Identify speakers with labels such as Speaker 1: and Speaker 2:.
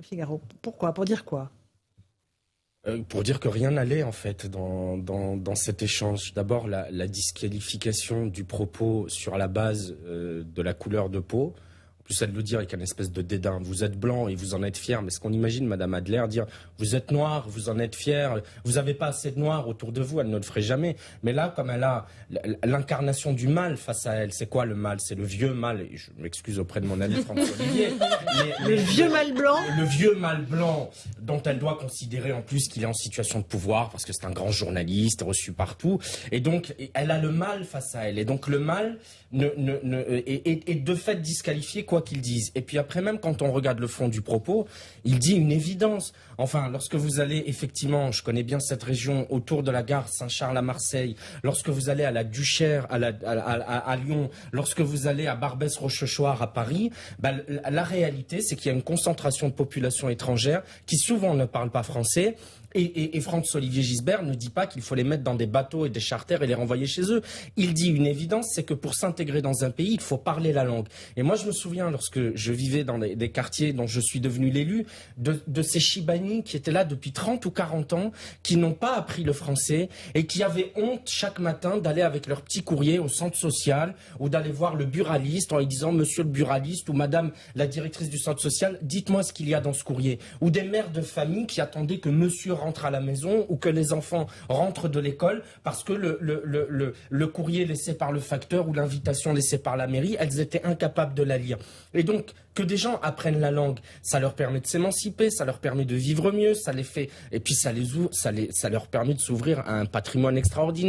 Speaker 1: Figaro. Pourquoi? Pour dire quoi?
Speaker 2: Pour dire que rien n'allait en fait dans cet échange. D'abord la disqualification du propos sur la base de la couleur de peau. En plus, elle le dit avec un espèce de dédain. Vous êtes blanc et vous en êtes fier. Mais est-ce qu'on imagine Madame Adler dire vous êtes noir, vous en êtes fier, vous n'avez pas assez de noir autour de vous, elle ne le ferait jamais. Mais là, comme elle a l'incarnation du mal face à elle, c'est quoi le mal? C'est le vieux mal. Et je m'excuse auprès de mon ami François Olivier.
Speaker 1: Le vieux mal blanc.
Speaker 2: Le vieux mal blanc dont elle doit considérer en plus qu'il est en situation de pouvoir parce que c'est un grand journaliste reçu partout. Et donc, elle a le mal face à elle. Et donc, le mal est de fait disqualifié quoi qu'ils disent. Et puis après, même quand on regarde le fond du propos, il dit une évidence. Enfin, lorsque vous allez, effectivement, je connais bien cette région, autour de la gare Saint-Charles à Marseille, lorsque vous allez à la Duchère à Lyon, lorsque vous allez à Barbès-Rochechouart à Paris, la réalité, c'est qu'il y a une concentration de population étrangère qui souvent ne parle pas français. Et François-Olivier Gisbert ne dit pas qu'il faut les mettre dans des bateaux et des charters et les renvoyer chez eux. Il dit une évidence, c'est que pour s'intégrer dans un pays, il faut parler la langue. Et moi, je me souviens, lorsque je vivais dans des quartiers dont je suis devenu l'élu, de ces Chibani qui étaient là depuis 30 ou 40 ans, qui n'ont pas appris le français et qui avaient honte chaque matin d'aller avec leur petit courrier au centre social ou d'aller voir le buraliste en lui disant « Monsieur le buraliste » ou « Madame la directrice du centre social, dites-moi ce qu'il y a dans ce courrier ». Ou des mères de famille qui attendaient que monsieur rentre à la maison ou que les enfants rentrent de l'école parce que le courrier laissé par le facteur ou l'invitation laissée par la mairie, elles étaient incapables de la lire. Et donc, que des gens apprennent la langue, ça leur permet de s'émanciper, ça leur permet de vivre mieux, ça les fait, et puis ça leur permet de s'ouvrir à un patrimoine extraordinaire.